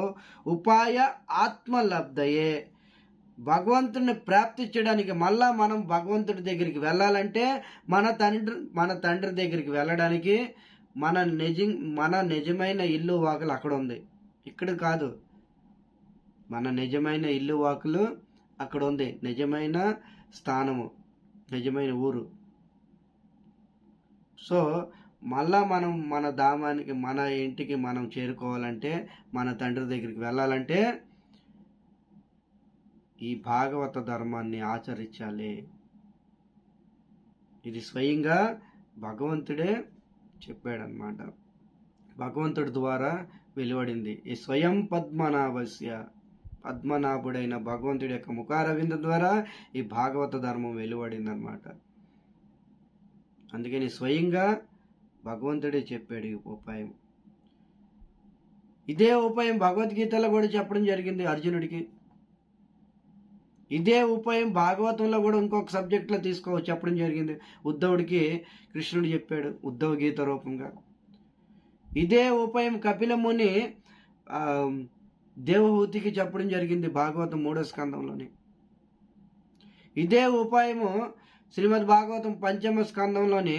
[SPEAKER 1] ఉపాయ ఆత్మలబ్ధయే. భగవంతుడిని ప్రాప్తించడానికి మళ్ళా మనం భగవంతుడి దగ్గరికి వెళ్ళాలంటే మన తండ్రి దగ్గరికి వెళ్ళడానికి మన నిజమైన ఇల్లు వాకులు అక్కడ ఉంది, ఇక్కడ కాదు. మన నిజమైన ఇల్లు వాకులు అక్కడ ఉంది, నిజమైన స్థానము, నిజమైన ఊరు. సో మళ్ళా మనం మన ధామానికి, మన ఇంటికి మనం చేరుకోవాలంటే, మన తండ్రి దగ్గరికి వెళ్ళాలంటే ఈ భాగవత ధర్మాన్ని ఆచరించాలి. ఇది స్వయంగా భగవంతుడే చెప్పాడనమాట. భగవంతుడి ద్వారా వెలువడింది. ఈ స్వయం పద్మనాభుడైన భగవంతుడి యొక్క ముఖారవింద ద్వారా ఈ భాగవత ధర్మం వెలువడింది అన్నమాట. అందుకని స్వయంగా భగవంతుడే చెప్పాడు ఈ ఉపాయం. ఇదే ఉపాయం భగవద్గీతలో కూడా చెప్పడం జరిగింది అర్జునుడికి. ఇదే ఉపాయం భాగవతంలో కూడా ఇంకొక సబ్జెక్ట్లో చెప్పడం జరిగింది. ఉద్ధవుడికి కృష్ణుడు చెప్పాడు ఉద్ధవ గీత రూపంగా. ఇదే ఉపాయం కపిల ముని దేవహూతికి చెప్పడం జరిగింది భాగవతం 3వ స్కందంలోని. ఇదే ఉపాయము శ్రీమద్ భాగవతం 5వ స్కందంలోని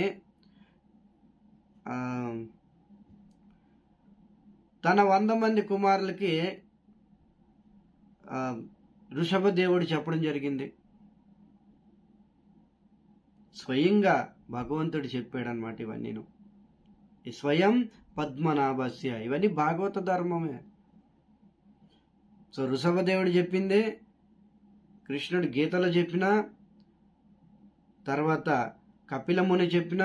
[SPEAKER 1] తన 100 మంది కుమారులకి ఋషభదేవుడు చెప్పడం జరిగింది. స్వయంగా భగవంతుడు చెప్పాడనమాట ఇవన్నీను. ఈ స్వయం పద్మనాభస్య ఇవన్నీ భాగవత ధర్మమే. సో ఋషభదేవుడు చెప్పింది, కృష్ణుడు గీతలో చెప్పిన, తర్వాత కపిల ముని చెప్పిన,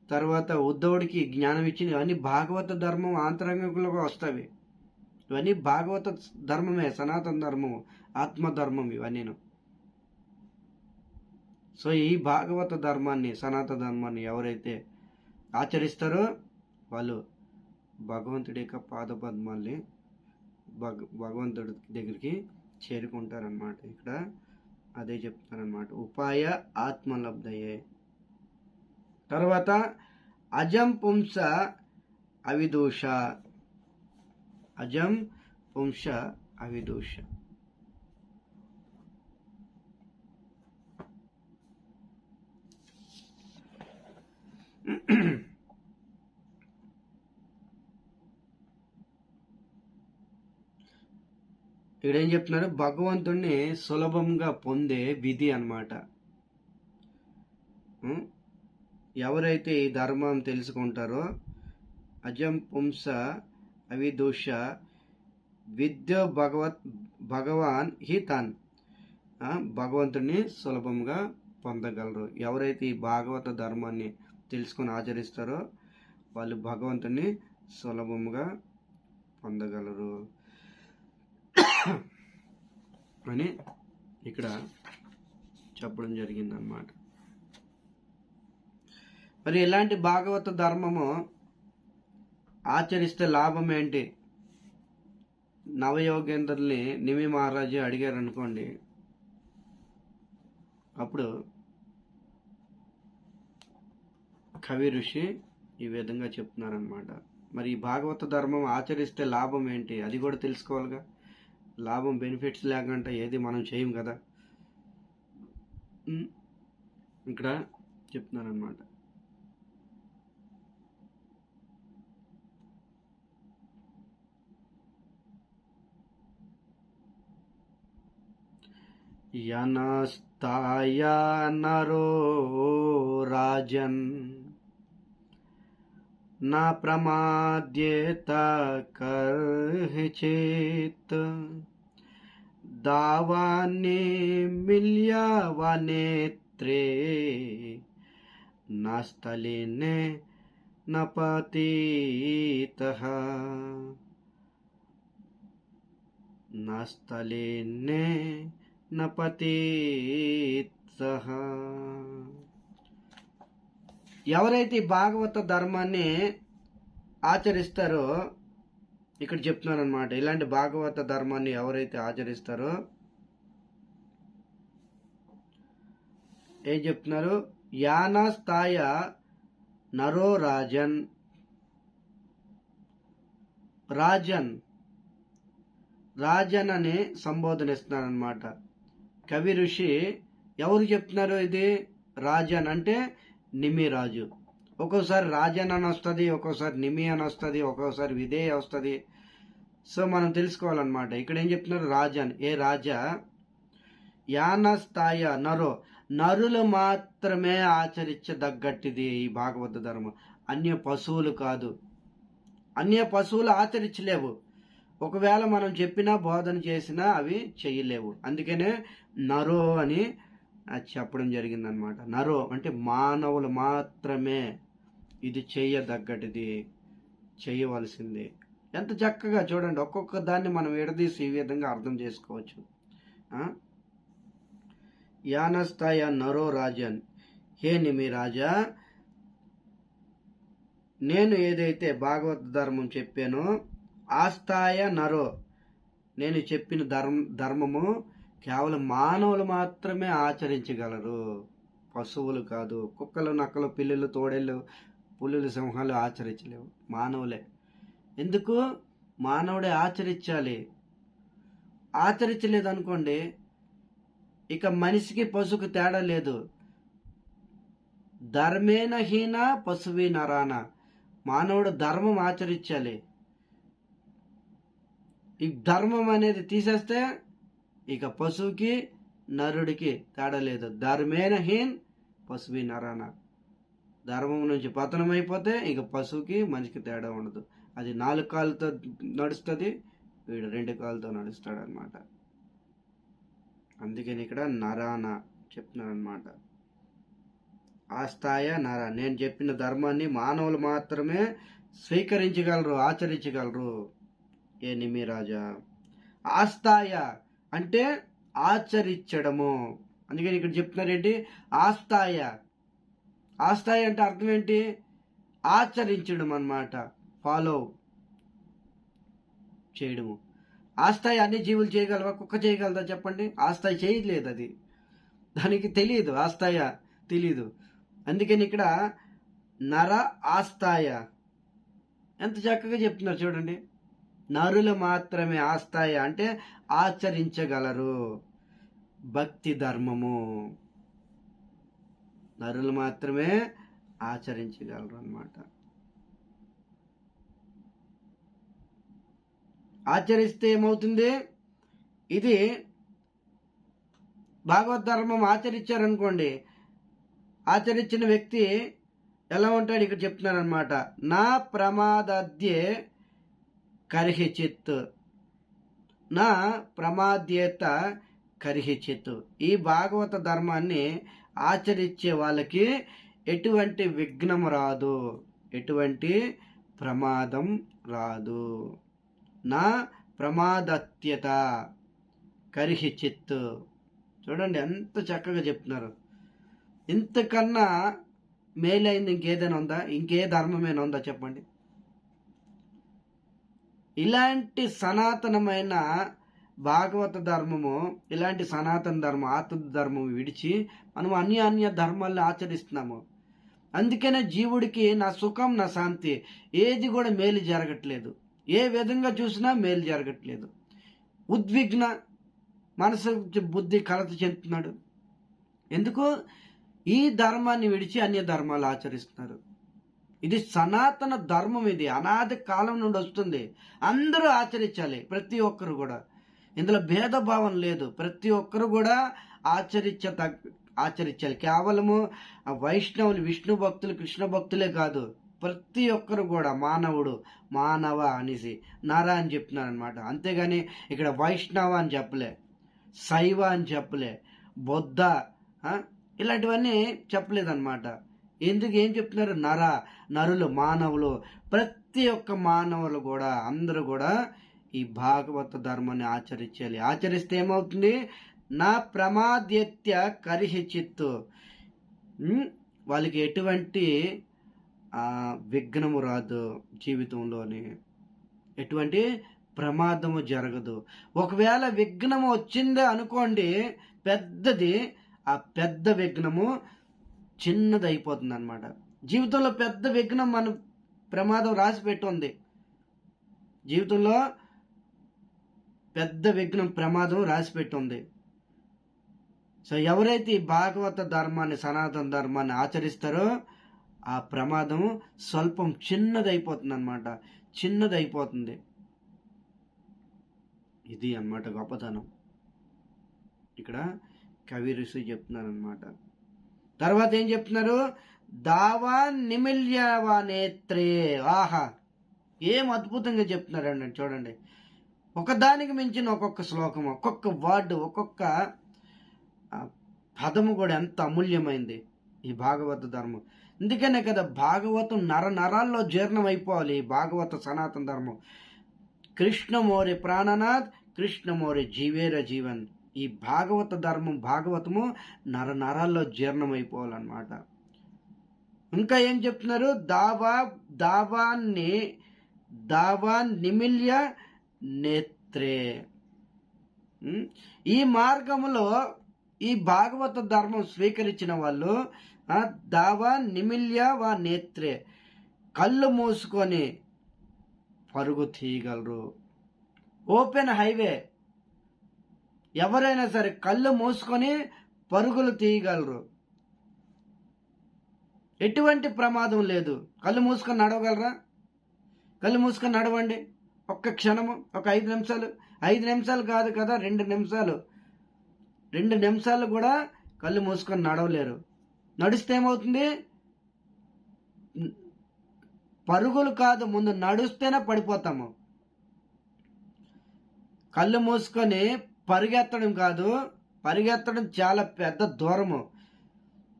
[SPEAKER 1] తర్వాత ఉద్ధవుడికి జ్ఞానం ఇచ్చింది. ఇవన్నీ భాగవత ధర్మం ఆంతరంగికులుగా వస్తాయి. ఇవన్నీ భాగవత ధర్మమే, సనాతన ధర్మము, ఆత్మధర్మం ఇవన్నీను. సో ఈ భాగవత ధర్మాన్ని, సనాతన ధర్మాన్ని ఎవరైతే ఆచరిస్తారో వాళ్ళు భగవంతుడి యొక్క పాదపద్మాల్ని భగవంతుడి దగ్గరికి చేరుకుంటారనమాట. ఇక్కడ అదే చెప్తారనమాట. ఉపాయ ఆత్మలబ్ధయే. తర్వాత అజం పుంస అవిదూష. అజం పుంస అవిదూష. ఇక్కడ ఏం చెప్తున్నారు? భగవంతుణ్ణి సులభంగా పొందే విధి అన్నమాట. ఎవరైతే ఈ ధర్మం తెలుసుకుంటారో అజం పుంస అవిదూష విద్య భగవాన్ హితాన్, భగవంతుని సులభంగా పొందగలరు. ఎవరైతే ఈ భాగవత ధర్మాన్ని తెలుసుకొని ఆచరిస్తారో వాళ్ళు భగవంతుని సులభంగా పొందగలరు అని ఇక్కడ చెప్పడం జరిగిందన్నమాట. మరి ఇలాంటి భాగవత ధర్మము ఆచరిస్తే లాభం ఏంటి? నవయోగేంద్రుల్ని నిమి మహారాజు అడిగారు అనుకోండి, అప్పుడు కవి ఋషి ఈ విధంగా చెప్తున్నారనమాట. మరి ఈ భాగవత ధర్మం ఆచరిస్తే లాభం ఏంటి అది కూడా తెలుసుకోవాలిగా. లాభం బెనిఫిట్స్ లేకుండా ఏది మనం చేయం కదా. ఇక్కడ చెప్తున్నారనమాట. యనస్తాయ నరో రాజన్ నా ప్రమాద్యేత కర్హిచేత్ దావాన్ని మిల్యవనేత్రే నాస్తలినే నపతితః నాస్తలినే నపతితః. ఎవరైతే భాగవత ధర్మాన్ని ఆచరిస్తారో ఇక్కడ చెప్తున్నాను అనమాట. ఇలాంటి భాగవత ధర్మాన్ని ఎవరైతే ఆచరిస్తారో ఏం చెప్తున్నారు? యానస్థాయ నరో రాజన్. రాజన్ రాజన్ అని సంబోధన ఇస్తున్నారు అనమాట. కవి ఋషి ఎవరు చెప్తున్నారు? ఇది రాజన్ అంటే నిమి రాజు. ఒక్కోసారి రాజన్ అని వస్తుంది, ఒక్కోసారి నిమి అని వస్తుంది, ఒక్కోసారి విధేయ వస్తుంది. సో మనం తెలుసుకోవాలన్నమాట. ఇక్కడ ఏం చెప్తున్నారు? రాజన్ ఏ రాజా. యానస్థాయ నరో నరులు మాత్రమే ఆచరించదగ్గట్టిది ఈ భాగవత ధర్మం. అన్య పశువులు కాదు. అన్య పశువులు ఆచరించలేవు. ఒకవేళ మనం చెప్పినా బోధన చేసినా అవి చెయ్యలేవు. అందుకనే నరో అని చెప్పడం జరిగిందనమాట. నరో అంటే మానవులు మాత్రమే ఇది చెయ్యదగ్గటిది. చేయవలసిందే. ఎంత చక్కగా చూడండి, ఒక్కొక్క దాన్ని మనం విడదీసి ఈ విధంగా అర్థం చేసుకోవచ్చు. యానస్తాయ నరో రాజన్, హే నిమి రాజా, నేను ఏదైతే భాగవత ధర్మం చెప్పానో, ఆస్తాయ నరో, నేను చెప్పిన ధర్మము కేవలం మానవులు మాత్రమే ఆచరించగలరు, పశువులు కాదు. కుక్కలు, నక్కలు, పిల్లులు, తోడేళ్ళు, పులులు, సింహాలు ఆచరించలేవు, మానవులే. ఎందుకు? మానవుడే ఆచరించాలి. ఆచరించలేదు అనుకోండి, ఇక మనిషికి పశువుకి తేడా లేదు. ధర్మేణ హీన పశువి నరాన, మానవుడు ధర్మం ఆచరించాలి. ఈ ధర్మం అనేది తీసేస్తే ఇక పశువుకి నరుడికి తేడా లేదు. ధర్మేణ హీన్ పశువి నరాన, ధర్మం నుంచి పతనం అయిపోతే ఇక పశువుకి మనిషికి తేడా ఉండదు. అది 4 కాళ్ళతో నడుస్తుంది, వీడు 2 కాళ్ళతో నడుస్తాడు అనమాట. అందుకని ఇక్కడ నరాన చెప్తున్నాను అనమాట. ఆస్తాయ నర, నేను చెప్పిన ధర్మాన్ని మానవులు మాత్రమే స్వీకరించగలరు, ఆచరించగలరు. ఏ నిమి రాజా, ఆస్తాయ అంటే ఆచరించడము. అందుకని ఇక్కడ చెప్తున్నారేంటి? ఆస్తాయ. ఆస్తాయ అంటే అర్థం ఏంటి? ఆచరించడం అన్నమాట, ఫాలో చేయడము. ఆస్తాయి అన్ని జీవులు చేయగలవా? కుక్క చేయగలదా చెప్పండి? ఆస్తాయి చేయలేదు, అది దానికి తెలియదు, ఆస్తాయ తెలీదు. అందుకని ఇక్కడ నర ఆస్తాయ, ఎంత చక్కగా చెప్తున్నారు చూడండి. నరులు మాత్రమే ఆస్తాయ అంటే ఆచరించగలరు భక్తి ధర్మము, నరులు మాత్రమే ఆచరించగలరు అన్నమాట. ఆచరిస్తే ఏమవుతుంది? ఇది భాగవత ధర్మం ఆచరించారనుకోండి, ఆచరించిన వ్యక్తి ఎలా ఉంటాడు ఇక్కడ చెప్తున్నారనమాట. నా ప్రమాదాద్యే కర్హిచిత్, నా ప్రమాద్యేత కర్హిచిత్. ఈ భాగవత ధర్మాన్ని ఆచరించే వాళ్ళకి ఎటువంటి విఘ్నం రాదు, ఎటువంటి ప్రమాదం రాదు. నా ప్రమాదత్యత కర్హిచిత్. చూడండి ఎంత చక్కగా చెప్తున్నారు. ఇంతకన్నా మేలైంది ఇంకేదైనా ఉందా? ఇంకే ధర్మమైనా ఉందా చెప్పండి? ఇలాంటి సనాతనమైన భాగవత ధర్మము, ఇలాంటి సనాతన ధర్మం, ఆత్మ ధర్మం విడిచి మనం అన్య ధర్మాలను ఆచరిస్తున్నాము. అందుకనే జీవుడికి నా సుఖం, నా శాంతి ఏది కూడా మేలు జరగట్లేదు. ఏ విధంగా చూసినా మేలు జరగట్లేదు. ఉద్విగ్న మనసు, బుద్ధి కలత చెందుతున్నాడు. ఎందుకు? ఈ ధర్మాన్ని విడిచి అన్య ధర్మాలు ఆచరిస్తున్నారు. ఇది సనాతన ధర్మం, ఇది అనాది కాలం నుండి వస్తుంది. అందరూ ఆచరించాలి, ప్రతి ఒక్కరు కూడా. ఇందులో భేదభావం లేదు, ప్రతి ఒక్కరు కూడా ఆచరించాలి. కేవలము వైష్ణవులు, విష్ణు భక్తులు, కృష్ణ భక్తులే కాదు, ప్రతి ఒక్కరు కూడా మానవుడు, మానవ అనేసి నర అని చెప్తున్నారు అనమాట. అంతేగాని ఇక్కడ వైష్ణవ అని చెప్పలే, శైవ అని చెప్పలే, బౌద్ధ ఇలాంటివన్నీ చెప్పలేదన్నమాట. ఎందుకు ఏం చెప్తున్నారు? నరులు, మానవులు, ప్రతి ఒక్క మానవులు కూడా, అందరూ కూడా ఈ భాగవత ధర్మాన్ని ఆచరించాలి. ఆచరిస్తే ఏమవుతుంది? నా ప్రమాద్యత్య కరిహిచిత్తు, వాళ్ళకి ఎటువంటి విఘ్నము రాదు, జీవితంలోని ఎటువంటి ప్రమాదము జరగదు. ఒకవేళ విఘ్నము వచ్చిందే అనుకోండి పెద్దది, ఆ పెద్ద విఘ్నము చిన్నది అయిపోతుంది అనమాట. జీవితంలో పెద్ద విఘ్నం, మన ప్రమాదం రాసి పెట్టుంది. జీవితంలో పెద్ద విఘ్నం, ప్రమాదం రాసి పెట్టుంది. సో ఎవరైతే ఈ భాగవత ధర్మాన్ని, సనాతన ధర్మాన్ని ఆచరిస్తారో ఆ ప్రమాదం స్వల్పం, చిన్నది అయిపోతుంది అనమాట, చిన్నది అయిపోతుంది. ఇది అన్నమాట గొప్పతనం. ఇక్కడ కవి ఋషి చెప్తున్నారు అనమాట. తర్వాత ఏం చెప్తున్నారు? దావా నిమిల్యవా నేత్రే. ఆహా, ఏం అద్భుతంగా చెప్తున్నారండి చూడండి. ఒకదానికి మించిన ఒక్కొక్క శ్లోకం, ఒక్కొక్క వర్డ్, ఒక్కొక్క పదము కూడా ఎంత అమూల్యమైంది ఈ భాగవత ధర్మం. అందుకనే కదా భాగవతం నరాల్లో జీర్ణం అయిపోవాలి. భాగవత సనాతన ధర్మం. కృష్ణమోరి ప్రాణనాథ్, కృష్ణమోరి జీవేర జీవన్. ఈ భాగవత ధర్మం, భాగవతము నరాల్లో జీర్ణం అయిపోవాలన్నమాట. ఇంకా ఏం చెప్తున్నారు? దావా నిమిల్య నేత్రే. ఈ మార్గంలో ఈ భాగవత ధర్మం స్వీకరించిన వాళ్ళు దావా నిమిల్య వా నేత్రే, కళ్ళు మూసుకొని పరుగు తీయగలరు. ఓపెన్ హైవే, ఎవరైనా సరే కళ్ళు మూసుకొని పరుగులు తీయగలరు. ఎటువంటి ప్రమాదం లేదు. కళ్ళు మూసుకొని నడవగలరా? కళ్ళు మూసుకొని నడవండి ఒక్క క్షణము, ఒక 5 నిమిషాలు. 5 నిమిషాలు కాదు కదా, 2 నిమిషాలు. 2 నిమిషాలు కూడా కళ్ళు మూసుకొని నడవలేరు. నడిస్తే ఏమవుతుంది? పరుగులు కాదు, ముందు నడుస్తేనే పడిపోతాము. కళ్ళు మూసుకొని పరిగెత్తడం కాదు, పరిగెత్తడం చాలా పెద్ద దూరము,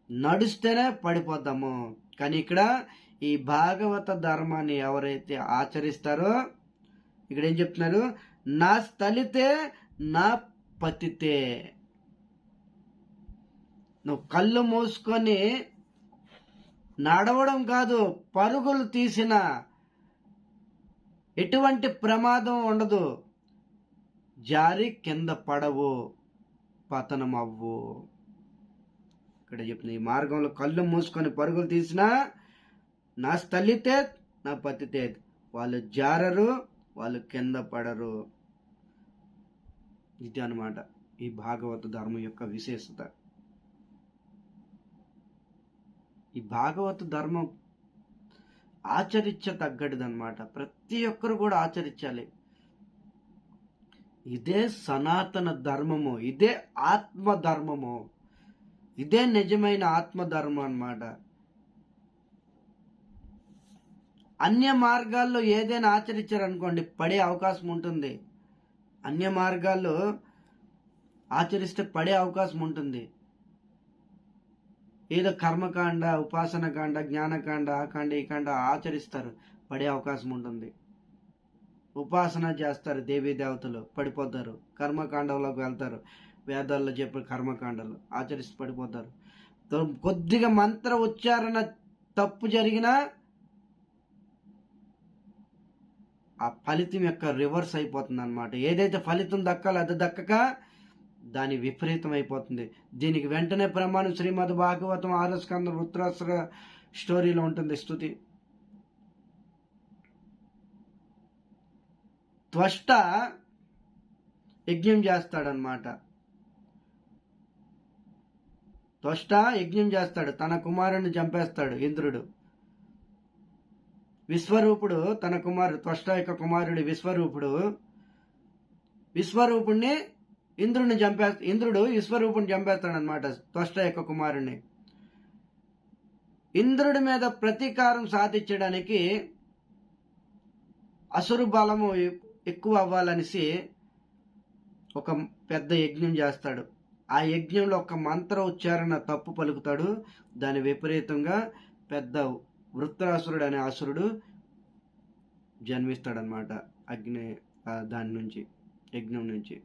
[SPEAKER 1] నడుస్తేనే పడిపోతాము. కానీ ఇక్కడ ఈ భాగవత ధర్మాన్ని ఎవరైతే ఆచరిస్తారో, ఇక్కడ ఏం చెప్తున్నారు? నా స్థలితే నా పతితే. నువ్వు కళ్ళు మూసుకొని నడవడం కాదు, పరుగులు తీసిన ఎటువంటి ప్రమాదం ఉండదు. జారి కింద పడవు, పతనం అవ్వు. ఇక్కడ చెప్తున్నా, ఈ మార్గంలో కళ్ళు మూసుకొని పరుగులు తీసినా నా స్థలితే నా పతితే. వాళ్ళు జారరు, వాళ్ళు కింద పడరు. ఇది అన్నమాట ఈ భాగవత ధర్మం యొక్క విశేషత. ఈ భాగవత ధర్మం ఆచరించదగ్గటిదన్నమాట. ప్రతి ఒక్కరు కూడా ఆచరించాలి. ఇదే సనాతన ధర్మము, ఇదే ఆత్మధర్మము, ఇదే నిజమైన ఆత్మధర్మం అన్నమాట. అన్య మార్గాల్లో ఏదైనా ఆచరించారనుకోండి, పడే అవకాశం ఉంటుంది. అన్య మార్గాల్లో ఆచరిస్తే పడే అవకాశం ఉంటుంది. ఏదో కర్మకాండ, ఉపాసనకాండ, జ్ఞానకాండ, ఆ కాండ ఈ కాండ ఆచరిస్తారు, పడే అవకాశం ఉంటుంది. ఉపాసన చేస్తారు, దేవీ దేవతలు, పడిపోతారు. కర్మకాండంలోకి వెళ్తారు, వేదాల్లో చెప్పే కర్మకాండలు ఆచరిస్తూ పడిపోతారు. కొద్దిగా మంత్ర ఉచ్చారణ తప్పు జరిగినా ఆ ఫలితం యొక్క రివర్స్ అయిపోతుంది అన్నమాట. ఏదైతే ఫలితం దక్కాలో అది దక్కక దాని విపరీతం అయిపోతుంది. దీనికి వెంటనే ప్రమాణం శ్రీమద్ భాగవతం 6వ స్కందం వృత్రాసుర స్టోరీలో ఉంటుంది స్తుతి. త్వష్ట యజ్ఞం చేస్తాడనమాట. త్వష్ట యజ్ఞం చేస్తాడు, తన కుమారుడిని చంపేస్తాడు ఇంద్రుడు. విశ్వరూపుడు తన కుమారుడు, త్వష్ట యొక్క కుమారుడు విశ్వరూపుడిని ఇంద్రుడు విశ్వరూపుని చంపేస్తాడనమాట, త్వష్ట యొక్క కుమారుడిని. ఇంద్రుడి మీద ప్రతీకారం సాధించడానికి అసురు బలము ఎక్కువ అవ్వాలనేసి ఒక పెద్ద యజ్ఞం చేస్తాడు. ఆ యజ్ఞంలో ఒక మంత్ర ఉచ్చారణ తప్పు పలుకుతాడు. దాని విపరీతంగా పెద్ద వృత్రాసురుడు అనే అసురుడు జన్మిస్తాడనమాట దాని నుంచి, యజ్ఞం నుంచి.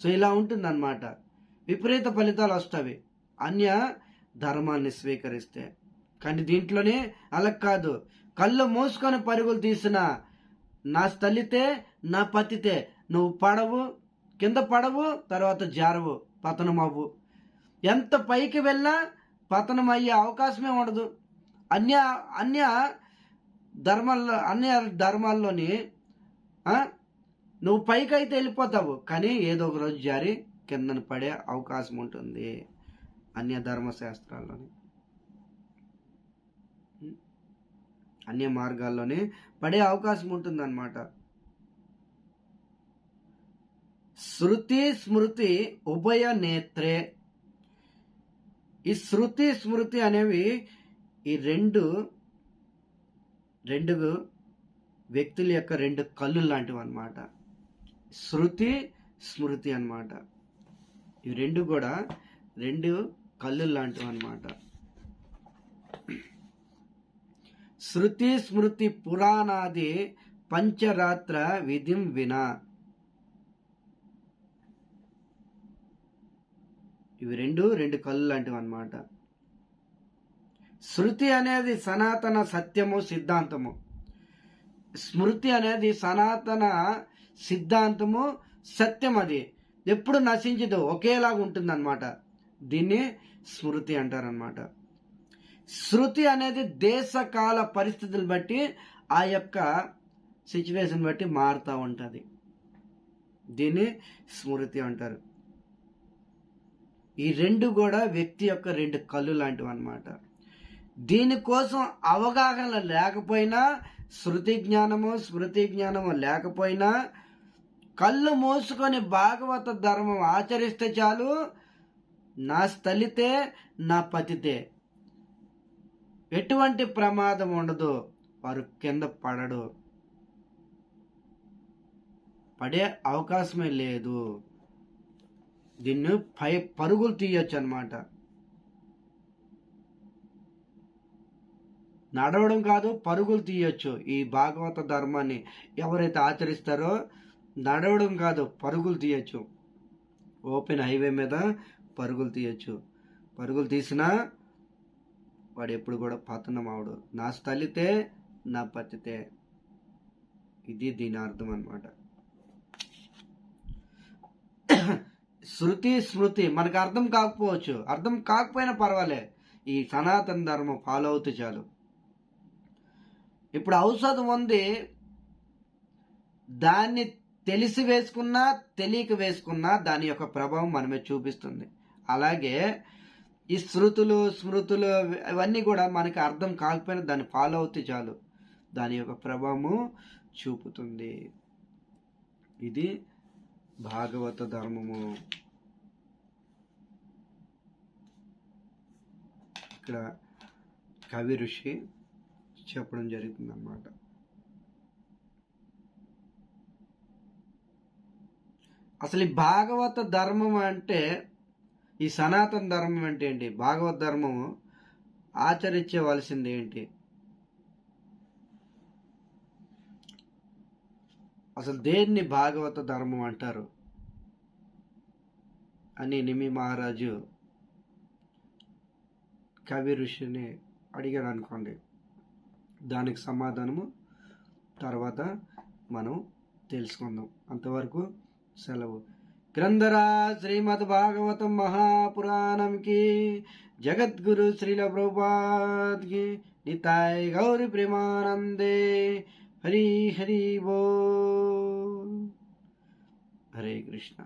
[SPEAKER 1] సో ఇలా ఉంటుందన్నమాట. విపరీత ఫలితాలు వస్తాయి అన్య ధర్మాన్ని స్వీకరిస్తే. కానీ దీంట్లోనే అలా కాదు, కళ్ళు మూసుకొని పరుగులు తీసిన నా స్థలితే నా పతితే. నువ్వు పడవు, కింద పడవు, తర్వాత జారవు, పతనం అవ్వు. ఎంత పైకి వెళ్ళా పతనం అయ్యే అవకాశమే ఉండదు. అన్య ధర్మాల్లోని నువ్వు పైకి అయితే వెళ్ళిపోతావు, కానీ ఏదో ఒక రోజు జారి కిందన పడే అవకాశం ఉంటుంది అన్య ధర్మశాస్త్రాల్లోని, అన్య మార్గాల్లోనే పడే అవకాశం ఉంటుంది అన్నమాట. శృతి స్మృతి ఉభయ నేత్రే. ఈ శృతి స్మృతి అనేవి ఈ రెండు వ్యక్తుల యొక్క 2 కళ్ళు లాంటివి అన్నమాట. శృతి స్మృతి అన్నమాట. ఇవి 2 కూడా 2 కళ్ళు లాంటివి అన్నమాట. శృతి స్మృతి పురాణాది పంచరాత్ర విధిం వినా. ఇవి రెండు కళ్ళు లాంటివి అన్నమాట. శృతి అనేది సనాతన సత్యము సిద్ధాంతము, స్మృతి అనేది సనాతన సిద్ధాంతము సత్యం, అది ఎప్పుడు నశించదు, ఒకేలాగా ఉంటుందన్నమాట. దీన్ని స్మృతి అంటారనమాట. శృతి అనేది దేశకాల పరిస్థితులు బట్టి ఆ యొక్క సిచ్యువేషన్ బట్టి మారుతూ ఉంటుంది. దీన్ని స్మృతి అంటారు. ఈ రెండు కూడా వ్యక్తి యొక్క రెండు కళ్ళు లాంటివి అన్నమాట. దీనికోసం అవగాహన లేకపోయినా, శృతి జ్ఞానము స్మృతి జ్ఞానము లేకపోయినా, కళ్ళు మూసుకొని భాగవత ధర్మం ఆచరిస్తే చాలు, నా స్థలితే నా పతితే, ఎటువంటి ప్రమాదం ఉండదు, వారు కింద పడడు, పడే అవకాశమే లేదు. దీన్ని పరుగులు తీయొచ్చు అన్నమాట. నడవడం కాదు, పరుగులు తీయొచ్చు. ఈ భాగవత ధర్మాన్ని ఎవరైతే ఆచరిస్తారో నడవడం కాదు, పరుగులు తీయొచ్చు. ఓపెన్ హైవే మీద పరుగులు తీయొచ్చు. పరుగులు తీసినా వాడు ఎప్పుడు కూడా పతనం అవడు. నా స్థలితే నా పతితే, ఇది దీని అర్థం అన్నమాట. శృతి స్మృతి మనకు అర్థం కాకపోవచ్చు, అర్థం కాకపోయినా పర్వాలే, ఈ సనాతన ధర్మం ఫాలో అవుతూ చాలు. ఇప్పుడు ఔషధం ఉంది, దాన్ని తెలిసి వేసుకున్నా తెలియక వేసుకున్నా దాని యొక్క ప్రభావం మనమే చూపిస్తుంది. అలాగే ఈ శృతులు స్మృతులు ఇవన్నీ కూడా మనకి అర్థం కాకపోయినా దాన్ని ఫాలో అవుతే చాలు, దాని యొక్క ప్రభావము చూపుతుంది. ఇది భాగవత ధర్మము. ఇక్కడ కవి ఋషి చెప్పడం జరుగుతుంది అన్నమాట. అసలు ఈ భాగవత ధర్మం అంటే, ఈ సనాతన ధర్మం అంటే ఏంటి, భాగవత ధర్మము ఆచరించవలసింది ఏంటి, అసలు దేన్ని భాగవత ధర్మం అంటారు అని నిమి మహారాజు కవి ఋషిని అడిగాడు అనుకోండి. దానికి సమాధానము తర్వాత మనం తెలుసుకుందాం. అంతవరకు సెలవు. గ్రంథరాజ్ శ్రీమద్ భాగవతం మహాపురాణం కి, జగద్గురు శ్రీల ప్రభుపాద్ కి, నితాయ్ గౌరీ ప్రేమానందే. హరి హరి బోల్. హరే కృష్ణ.